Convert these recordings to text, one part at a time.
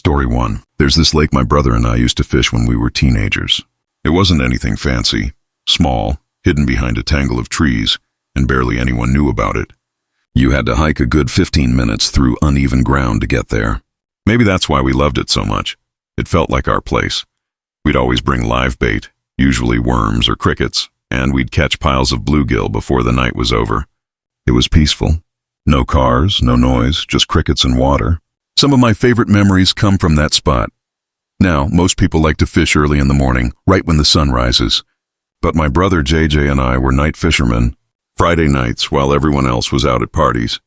Story 1. There's this lake my brother and I used to fish when we were teenagers. It wasn't anything fancy, small, hidden behind a tangle of trees, and barely anyone knew about it. You had to hike a good 15 minutes through uneven ground to get there. Maybe that's why we loved it so much. It felt like our place. We'd always bring live bait, usually worms or crickets, and we'd catch piles of bluegill before the night was over. It was peaceful. No cars, no noise, just crickets and water. Some of my favorite memories come from that spot. Now, most people like to fish early in the morning, right when the sun rises. But my brother JJ and I were night fishermen. Friday nights, while everyone else was out at parties,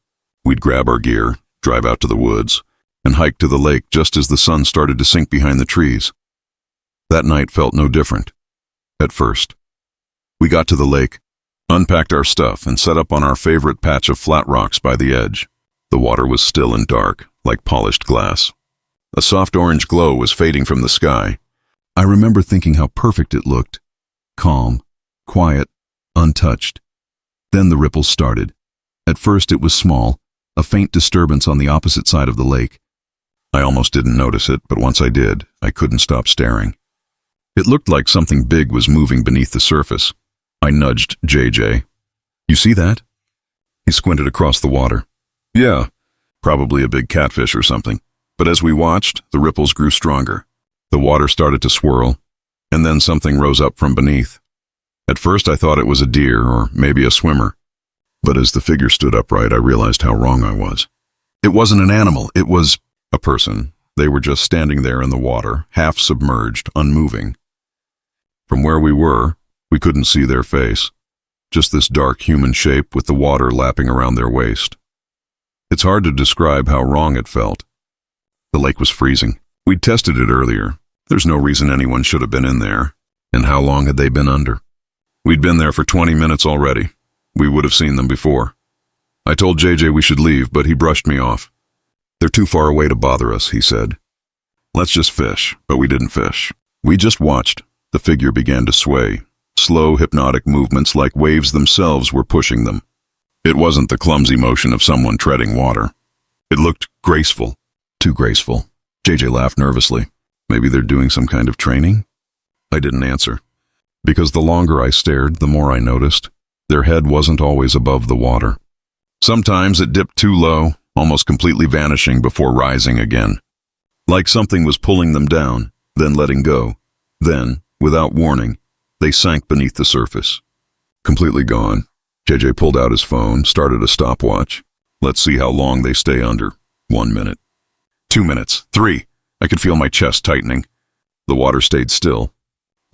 we'd grab our gear, drive out to the woods, and hike to the lake just as the sun started to sink behind the trees. That night felt no different. At first. We got to the lake, unpacked our stuff, and set up on our favorite patch of flat rocks by the edge. The water was still and dark, like polished glass. A soft orange glow was fading from the sky. I remember thinking how perfect it looked. Calm, quiet, untouched. Then the ripples started. At first it was small, a faint disturbance on the opposite side of the lake. I almost didn't notice it, but once I did, I couldn't stop staring. It looked like something big was moving beneath the surface. I nudged JJ. "You see that?" He squinted across the water. "Yeah, probably a big catfish or something." But as we watched, the ripples grew stronger. The water started to swirl, and then something rose up from beneath. At first I thought it was a deer or maybe a swimmer. But as the figure stood upright, I realized how wrong I was. It wasn't an animal, it was a person. They were just standing there in the water, half submerged, unmoving. From where we were, we couldn't see their face. Just this dark human shape with the water lapping around their waist. It's hard to describe how wrong it felt. The lake was freezing. We'd tested it earlier. There's no reason anyone should have been in there. And how long had they been under? We'd been there for 20 minutes already. We would have seen them before. I told JJ we should leave, but he brushed me off. "They're too far away to bother us," he said. "Let's just fish." But we didn't fish. We just watched. The figure began to sway. Slow, hypnotic movements like waves themselves were pushing them. It wasn't the clumsy motion of someone treading water. It looked graceful. Too graceful. JJ laughed nervously. Maybe they're doing some kind of training? I didn't answer. Because the longer I stared, the more I noticed. Their head wasn't always above the water. Sometimes it dipped too low, almost completely vanishing before rising again. Like something was pulling them down, then letting go. Then, without warning, they sank beneath the surface. Completely gone. JJ pulled out his phone, started a stopwatch. Let's see how long they stay under. 1 minute. 2 minutes. 3. I could feel my chest tightening. The water stayed still.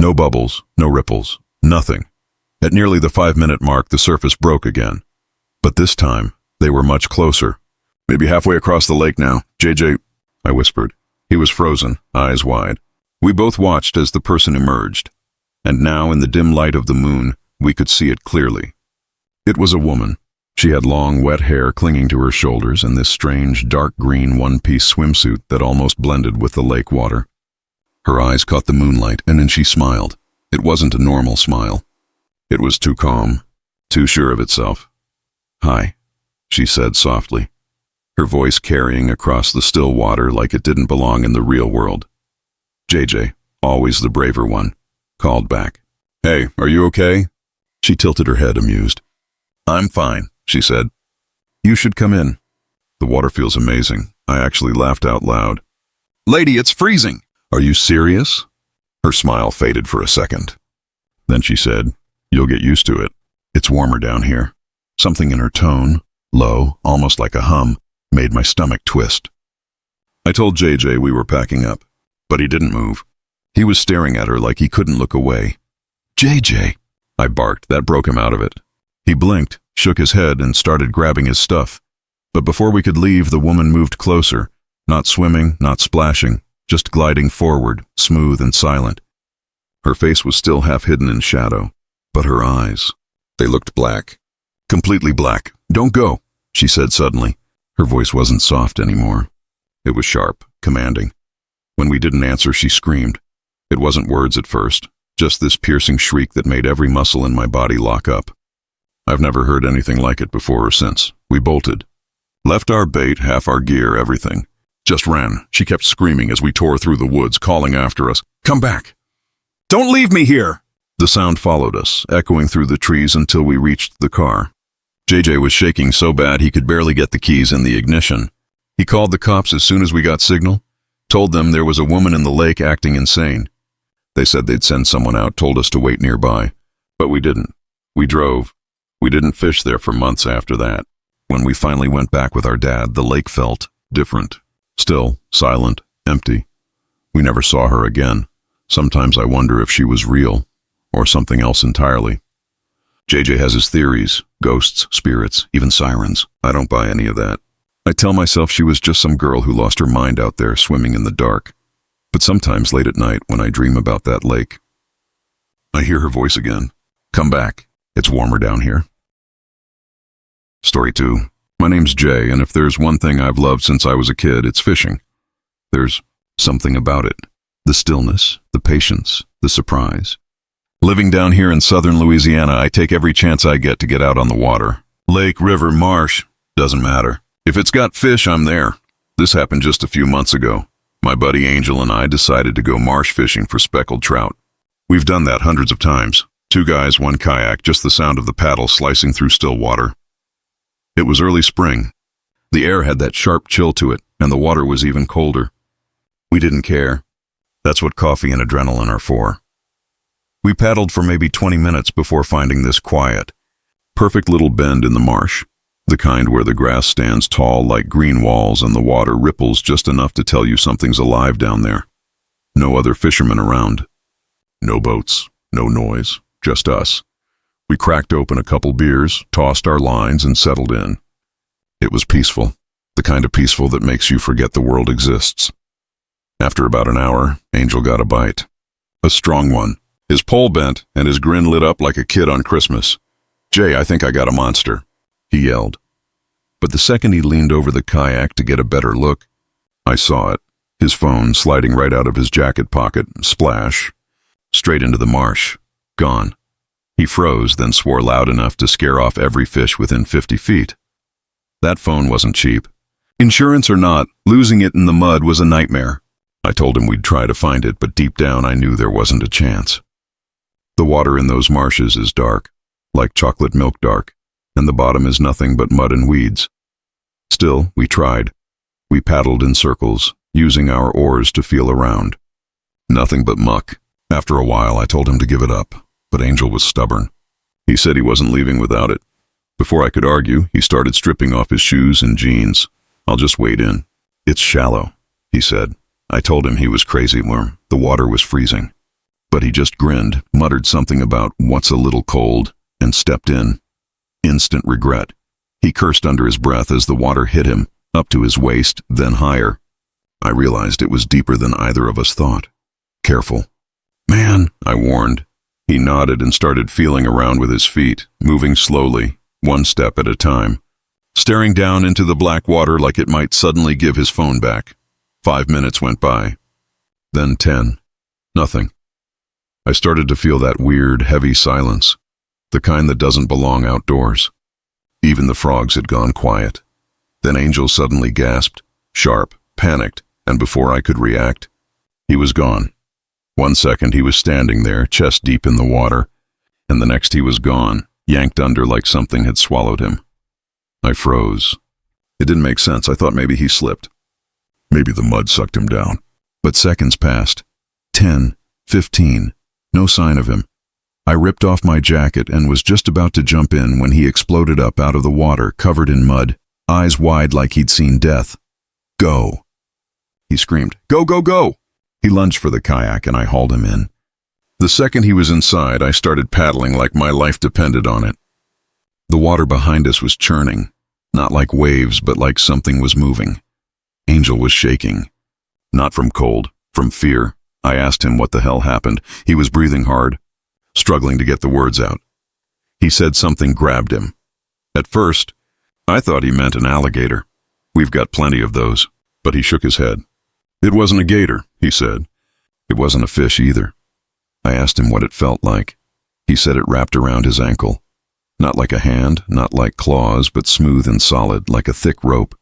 No bubbles, no ripples, nothing. At nearly the 5-minute mark, the surface broke again. But this time, they were much closer. "Maybe halfway across the lake now. JJ," I whispered. He was frozen, eyes wide. We both watched as the person emerged. And now, in the dim light of the moon, we could see it clearly. It was a woman. She had long, wet hair clinging to her shoulders and this strange, dark green one-piece swimsuit that almost blended with the lake water. Her eyes caught the moonlight, and then she smiled. It wasn't a normal smile. It was too calm, too sure of itself. "Hi," she said softly, her voice carrying across the still water like it didn't belong in the real world. JJ, always the braver one, called back. "Hey, are you okay?" She tilted her head, amused. "I'm fine," she said. "You should come in. The water feels amazing." I actually laughed out loud. "Lady, it's freezing." "Are you serious?" Her smile faded for a second. Then she said, "You'll get used to it. It's warmer down here." Something in her tone, low, almost like a hum, made my stomach twist. I told JJ we were packing up, but he didn't move. He was staring at her like he couldn't look away. "JJ!" I barked. That broke him out of it. He blinked, shook his head, and started grabbing his stuff. But before we could leave, the woman moved closer, not swimming, not splashing, just gliding forward, smooth and silent. Her face was still half hidden in shadow, but her eyes, they looked black. Completely black. "Don't go," she said suddenly. Her voice wasn't soft anymore. It was sharp, commanding. When we didn't answer, she screamed. It wasn't words at first, just this piercing shriek that made every muscle in my body lock up. I've never heard anything like it before or since. We bolted. Left our bait, half our gear, everything. just ran. She kept screaming as we tore through the woods, calling after us. Come back! Don't leave me here! The sound followed us, echoing through the trees until we reached the car. JJ was shaking so bad he could barely get the keys in the ignition. He called the cops as soon as we got signal, told them there was a woman in the lake acting insane. They said they'd send someone out, told us to wait nearby. But we didn't. We drove. We didn't fish there for months after that. When we finally went back with our dad, the lake felt different. Still, silent, empty. We never saw her again. Sometimes I wonder if she was real, or something else entirely. JJ has his theories, ghosts, spirits, even sirens. I don't buy any of that. I tell myself she was just some girl who lost her mind out there swimming in the dark. But sometimes late at night when I dream about that lake, I hear her voice again. Come back. It's warmer down here. Story 2. My name's Jay, and if there's one thing I've loved since I was a kid, it's fishing. There's something about it. The stillness, the patience, the surprise. Living down here in southern Louisiana, I take every chance I get to get out on the water. Lake, river, marsh, doesn't matter. If it's got fish, I'm there. This happened just a few months ago. My buddy Angel and I decided to go marsh fishing for speckled trout. We've done that hundreds of times. 2 guys, 1 kayak, just the sound of the paddle slicing through still water. It was early spring. The air had that sharp chill to it, and the water was even colder. We didn't care. That's what coffee and adrenaline are for. We paddled for maybe 20 minutes before finding this quiet, perfect little bend in the marsh, the kind where the grass stands tall like green walls and the water ripples just enough to tell you something's alive down there. No other fishermen around. No boats, no noise, just us. We cracked open a couple beers, tossed our lines, and settled in. It was peaceful, the kind of peaceful that makes you forget the world exists. After about an hour, Angel got a bite. A strong one. His pole bent, and his grin lit up like a kid on Christmas. "Jay, I think I got a monster," he yelled. But the second he leaned over the kayak to get a better look, I saw it, his phone sliding right out of his jacket pocket, splash, straight into the marsh, gone. He froze, then swore loud enough to scare off every fish within 50 feet. That phone wasn't cheap. Insurance or not, losing it in the mud was a nightmare. I told him we'd try to find it, but deep down I knew there wasn't a chance. The water in those marshes is dark, like chocolate milk dark, and the bottom is nothing but mud and weeds. Still, we tried. We paddled in circles, using our oars to feel around. Nothing but muck. After a while, I told him to give it up, but Angel was stubborn. He said he wasn't leaving without it. Before I could argue, he started stripping off his shoes and jeans. "I'll just wade in. It's shallow," he said. I told him he was crazy when the water was freezing. But he just grinned, muttered something about "what's a little cold," and stepped in. Instant regret. He cursed under his breath as the water hit him, up to his waist, then higher. I realized it was deeper than either of us thought. "Careful." "Man," I warned. He nodded and started feeling around with his feet, moving slowly, 1 step at a time, staring down into the black water like it might suddenly give his phone back. 5 minutes went by. Then 10. Nothing. I started to feel that weird, heavy silence, the kind that doesn't belong outdoors. Even the frogs had gone quiet. Then Angel suddenly gasped, sharp, panicked, and before I could react, he was gone. 1 second he was standing there, chest deep in the water, and the next he was gone, yanked under like something had swallowed him. I froze. It didn't make sense. I thought maybe he slipped. Maybe the mud sucked him down. But seconds passed. 10, 15, no sign of him. I ripped off my jacket and was just about to jump in when he exploded up out of the water, covered in mud, eyes wide like he'd seen death. "Go!" he screamed. "Go, go, go!" He lunged for the kayak and I hauled him in. The second he was inside, I started paddling like my life depended on it. The water behind us was churning, not like waves, but like something was moving. Angel was shaking. Not from cold, from fear. I asked him what the hell happened. He was breathing hard, struggling to get the words out. He said something grabbed him. At first, I thought he meant an alligator. We've got plenty of those. But he shook his head. "It wasn't a gator," he said. "It wasn't a fish either." I asked him what it felt like. He said it wrapped around his ankle. Not like a hand, not like claws, but smooth and solid, like a thick rope.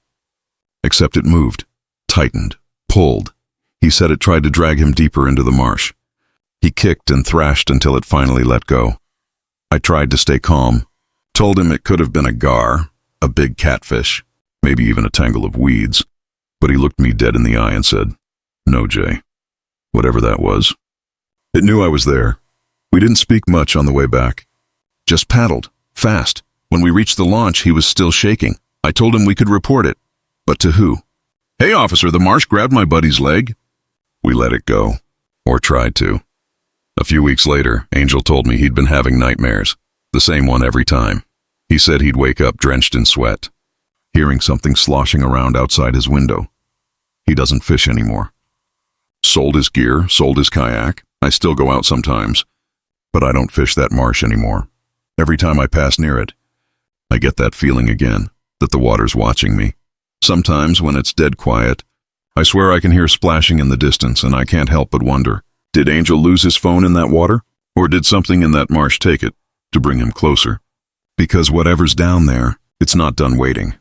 Except it moved. tightened, pulled. He said it tried to drag him deeper into the marsh. He kicked and thrashed until it finally let go. I tried to stay calm, told him it could have been a gar, a big catfish, maybe even a tangle of weeds, but he looked me dead in the eye and said, "No, Jay. Whatever that was." It knew I was there. We didn't speak much on the way back. Just paddled, fast. When we reached the launch, he was still shaking. I told him we could report it. But to who? "Hey, officer, the marsh grabbed my buddy's leg." We let it go. Or tried to. A few weeks later, Angel told me he'd been having nightmares. The same one every time. He said he'd wake up drenched in sweat, hearing something sloshing around outside his window. He doesn't fish anymore. Sold his gear, sold his kayak. I still go out sometimes, but I don't fish that marsh anymore. Every time I pass near it, I get that feeling again, that the water's watching me. Sometimes, when it's dead quiet, I swear I can hear splashing in the distance, and I can't help but wonder, did Angel lose his phone in that water? Or did something in that marsh take it to bring him closer? Because whatever's down there, it's not done waiting.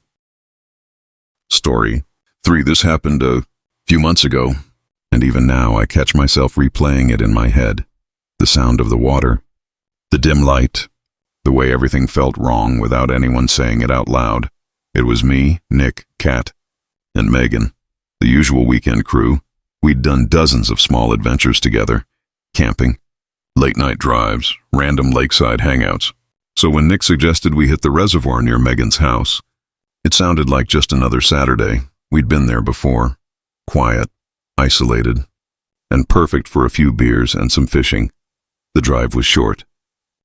Story 3. This happened a few months ago, and even now I catch myself replaying it in my head. The sound of the water, the dim light, the way everything felt wrong without anyone saying it out loud. It was me, Nick, Kat, and Megan, the usual weekend crew. We'd done dozens of small adventures together, camping, late-night drives, random lakeside hangouts. So when Nick suggested we hit the reservoir near Megan's house, it sounded like just another Saturday. We'd been there before, quiet, isolated, and perfect for a few beers and some fishing. The drive was short,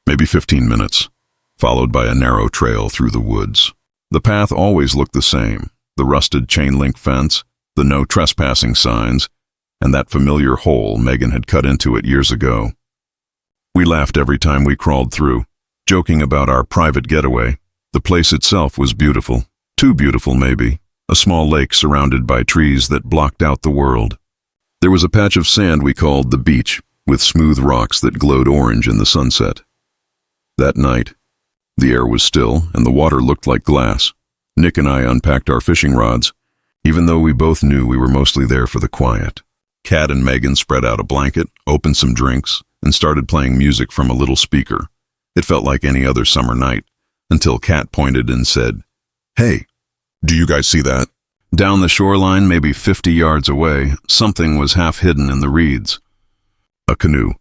maybe 15 minutes, followed by a narrow trail through the woods. The path always looked the same, the rusted chain-link fence, the no trespassing signs, and that familiar hole Megan had cut into it years ago. We laughed every time we crawled through, joking about our private getaway. The place itself was beautiful, too beautiful maybe, a small lake surrounded by trees that blocked out the world. There was a patch of sand we called the beach, with smooth rocks that glowed orange in the sunset. That night, the air was still and the water looked like glass. Nick and I unpacked our fishing rods, even though we both knew we were mostly there for the quiet. Kat and Megan spread out a blanket, opened some drinks, and started playing music from a little speaker. It felt like any other summer night, until Kat pointed and said, "Hey, do you guys see that?" Down the shoreline, maybe 50 yards away, something was half hidden in the reeds. A canoe.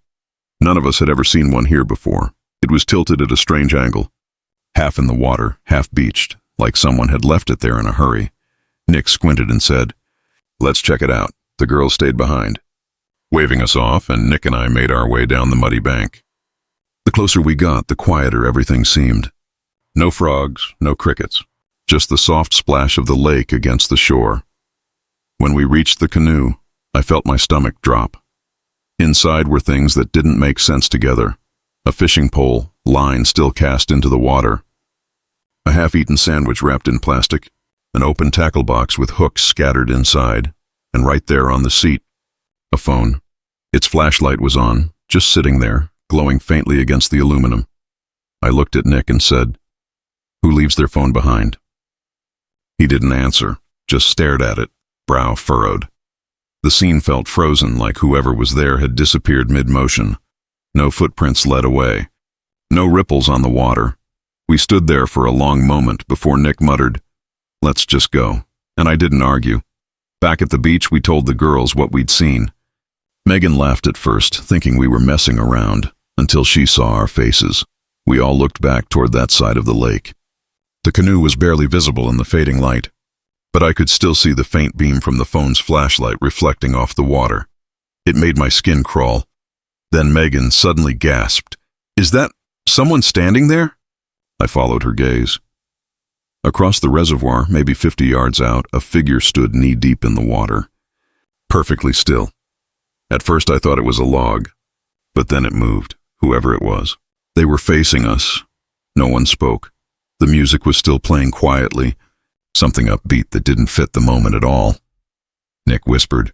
None of us had ever seen one here before. It was tilted at a strange angle, half in the water, half beached, like someone had left it there in a hurry. Nick squinted and said, "Let's check it out." The girls stayed behind, waving us off, and Nick and I made our way down the muddy bank. The closer we got, the quieter everything seemed. No frogs, no crickets, just the soft splash of the lake against the shore. When we reached the canoe, I felt my stomach drop. Inside were things that didn't make sense together. A fishing pole, line still cast into the water. A half-eaten sandwich wrapped in plastic, an open tackle box with hooks scattered inside, and right there on the seat, a phone. Its flashlight was on, just sitting there, glowing faintly against the aluminum. I looked at Nick and said, "Who leaves their phone behind?" He didn't answer, just stared at it, brow furrowed. The scene felt frozen, like whoever was there had disappeared mid-motion. No footprints led away. No ripples on the water. We stood there for a long moment before Nick muttered, "Let's just go." And I didn't argue. Back at the beach, we told the girls what we'd seen. Megan laughed at first, thinking we were messing around, until she saw our faces. We all looked back toward that side of the lake. The canoe was barely visible in the fading light, but I could still see the faint beam from the phone's flashlight reflecting off the water. It made my skin crawl. Then Megan suddenly gasped, "Is that someone standing there?" I followed her gaze. Across the reservoir, maybe 50 yards out, a figure stood knee-deep in the water, perfectly still. At first I thought it was a log, but then it moved, whoever it was. They were facing us. No one spoke. The music was still playing quietly, something upbeat that didn't fit the moment at all. Nick whispered,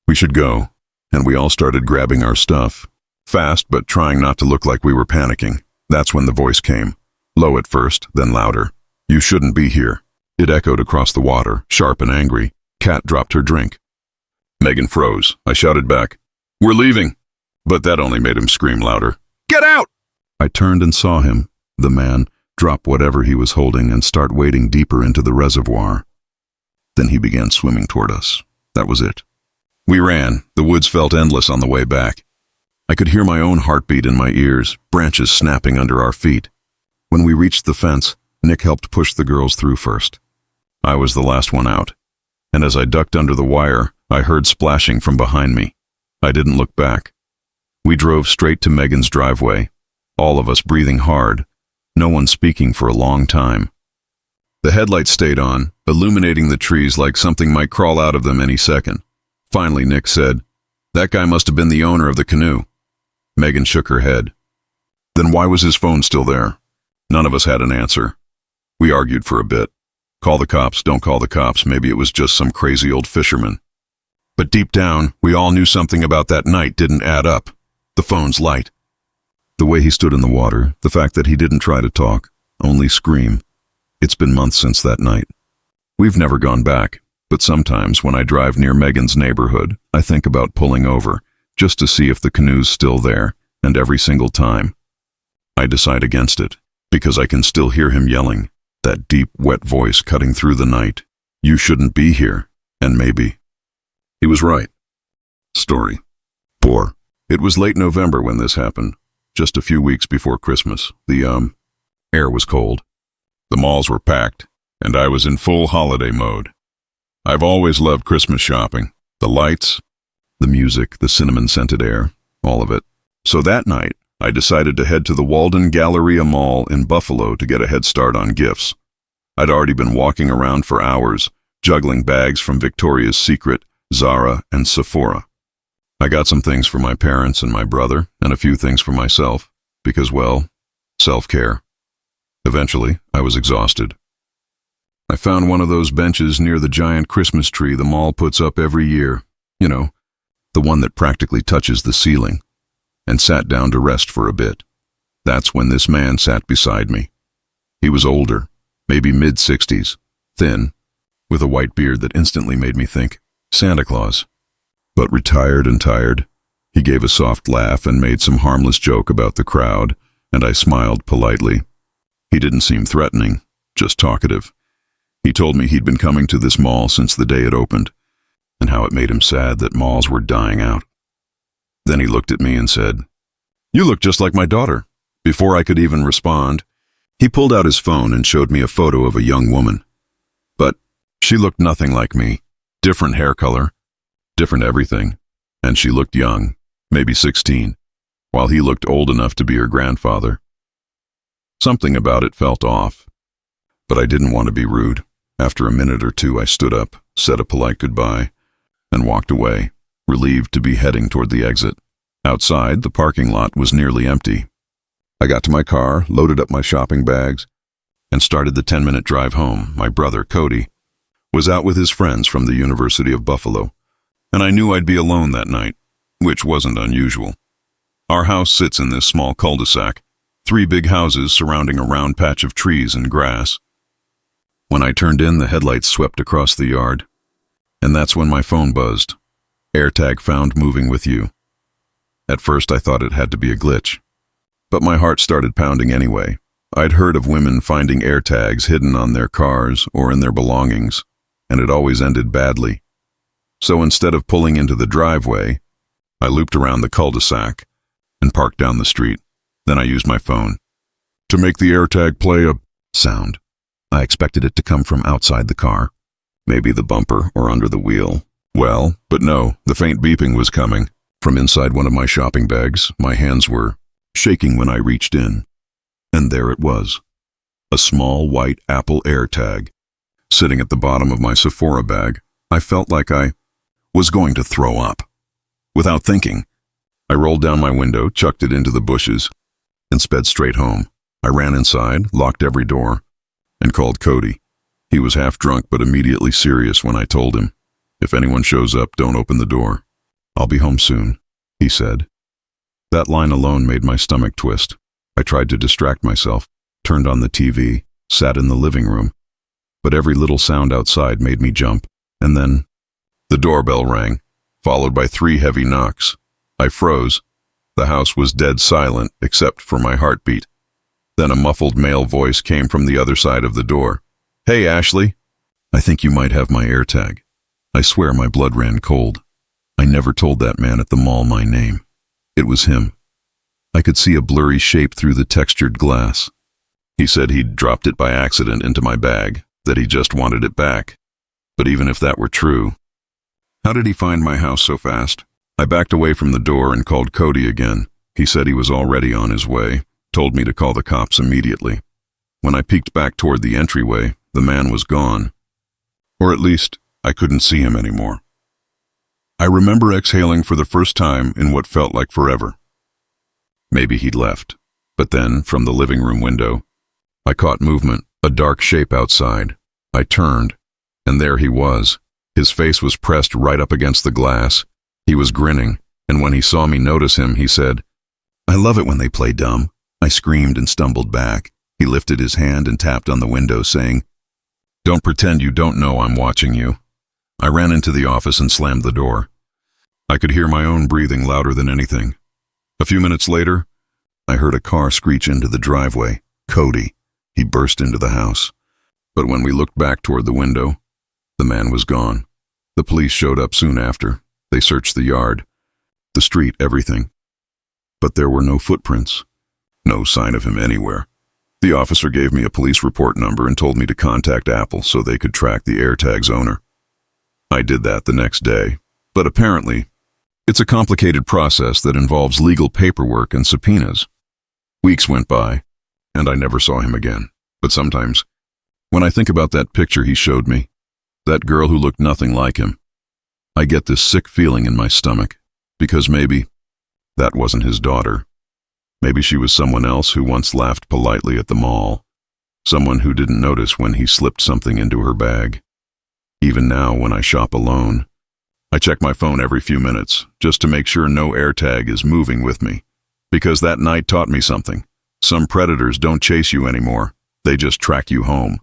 "We should go," and we all started grabbing our stuff, fast but trying not to look like we were panicking. That's when the voice came, low at first, then louder. "You shouldn't be here." It echoed across the water, sharp and angry. Kat dropped her drink. Megan froze. I shouted back, "We're leaving!" But that only made him scream louder. "Get out!" I turned and saw him, the man, drop whatever he was holding and start wading deeper into the reservoir. Then he began swimming toward us. That was it. We ran. The woods felt endless on the way back. I could hear my own heartbeat in my ears, branches snapping under our feet. When we reached the fence, Nick helped push the girls through first. I was the last one out, and as I ducked under the wire, I heard splashing from behind me. I didn't look back. We drove straight to Megan's driveway, all of us breathing hard, no one speaking for a long time. The headlights stayed on, illuminating the trees like something might crawl out of them any second. Finally, Nick said, "That guy must have been the owner of the canoe." Megan shook her head. Then why was his phone still there? None of us had an answer. We argued for a bit. Call the cops, don't call the cops, maybe it was just some crazy old fisherman. But deep down, we all knew something about that night didn't add up. The phone's light. The way he stood in the water, the fact that he didn't try to talk, only scream. It's been months since that night. We've never gone back, but sometimes when I drive near Megan's neighborhood, I think about pulling over, just to see if the canoe's still there, and every single time, I decide against it, because I can still hear him yelling, that deep, wet voice cutting through the night. You shouldn't be here, and maybe. He was right. Story. 4. It was late November when this happened, just a few weeks before Christmas. The air was cold. The malls were packed, and I was in full holiday mode. I've always loved Christmas shopping. The lights, the music, the cinnamon-scented air, all of it. So that night, I decided to head to the Walden Galleria Mall in Buffalo to get a head start on gifts. I'd already been walking around for hours, juggling bags from Victoria's Secret, Zara, and Sephora. I got some things for my parents and my brother, and a few things for myself, because, well, self-care. Eventually, I was exhausted. I found one of those benches near the giant Christmas tree the mall puts up every year. You know, the one that practically touches the ceiling, and sat down to rest for a bit. That's when this man sat beside me. He was older, maybe mid-60s, thin, with a white beard that instantly made me think Santa Claus. But retired and tired. He gave a soft laugh and made some harmless joke about the crowd, and I smiled politely. He didn't seem threatening, just talkative. He told me he'd been coming to this mall since the day it opened, and how it made him sad that malls were dying out. Then he looked at me and said, "You look just like my daughter." Before I could even respond, he pulled out his phone and showed me a photo of a young woman. But she looked nothing like me. Different hair color, different everything, and she looked young, maybe 16, while he looked old enough to be her grandfather. Something about it felt off, but I didn't want to be rude. After a minute or two, I stood up, said a polite goodbye, and walked away, relieved to be heading toward the exit. Outside, the parking lot was nearly empty. I got to my car, loaded up my shopping bags, and started the 10-minute drive home. My brother, Cody, was out with his friends from the University of Buffalo, and I knew I'd be alone that night, which wasn't unusual. Our house sits in this small cul-de-sac, 3 big houses surrounding a round patch of trees and grass. When I turned in, the headlights swept across the yard, and that's when my phone buzzed. AirTag found moving with you. At first I thought it had to be a glitch, but my heart started pounding anyway. I'd heard of women finding AirTags hidden on their cars or in their belongings, and it always ended badly. So instead of pulling into the driveway, I looped around the cul-de-sac and parked down the street. Then I used my phone to make the AirTag play a sound. I expected it to come from outside the car, maybe the bumper or under the wheel. Well, but no, the faint beeping was coming from inside one of my shopping bags. My hands were shaking when I reached in, and there it was, a small white Apple AirTag, sitting at the bottom of my Sephora bag. I felt like I was going to throw up. Without thinking, I rolled down my window, chucked it into the bushes, and sped straight home. I ran inside, locked every door, and called Cody. He was half drunk but immediately serious when I told him, "If anyone shows up, don't open the door. I'll be home soon," he said. That line alone made my stomach twist. I tried to distract myself, turned on the TV, sat in the living room, but every little sound outside made me jump. And then The doorbell rang, followed by 3 heavy knocks. I froze. The house was dead silent except for my heartbeat. Then a muffled male voice came from the other side of the door. "Hey, Ashley. I think you might have my AirTag." I swear my blood ran cold. I never told that man at the mall my name. It was him. I could see a blurry shape through the textured glass. He said he'd dropped it by accident into my bag, that he just wanted it back. But even if that were true, how did he find my house so fast? I backed away from the door and called Cody again. He said he was already on his way, told me to call the cops immediately. When I peeked back toward the entryway, the man was gone. Or at least, I couldn't see him anymore. I remember exhaling for the first time in what felt like forever. Maybe he'd left. But then, from the living room window, I caught movement, a dark shape outside. I turned, and there he was. His face was pressed right up against the glass. He was grinning, and when he saw me notice him, he said, "I love it when they play dumb." I screamed and stumbled back. He lifted his hand and tapped on the window, saying, "Don't pretend you don't know I'm watching you." I ran into the office and slammed the door. I could hear my own breathing louder than anything. A few minutes later, I heard a car screech into the driveway. Cody. He burst into the house. But when we looked back toward the window, the man was gone. The police showed up soon after. They searched the yard, the street, everything. But there were no footprints. No sign of him anywhere. The officer gave me a police report number and told me to contact Apple so they could track the AirTag's owner. I did that the next day, but apparently, it's a complicated process that involves legal paperwork and subpoenas. Weeks went by, and I never saw him again. But sometimes, when I think about that picture he showed me, that girl who looked nothing like him, I get this sick feeling in my stomach, because maybe that wasn't his daughter. Maybe she was someone else who once laughed politely at the mall, someone who didn't notice when he slipped something into her bag. Even now, when I shop alone, I check my phone every few minutes, just to make sure no AirTag is moving with me. Because that night taught me something. Some predators don't chase you anymore. They just track you home.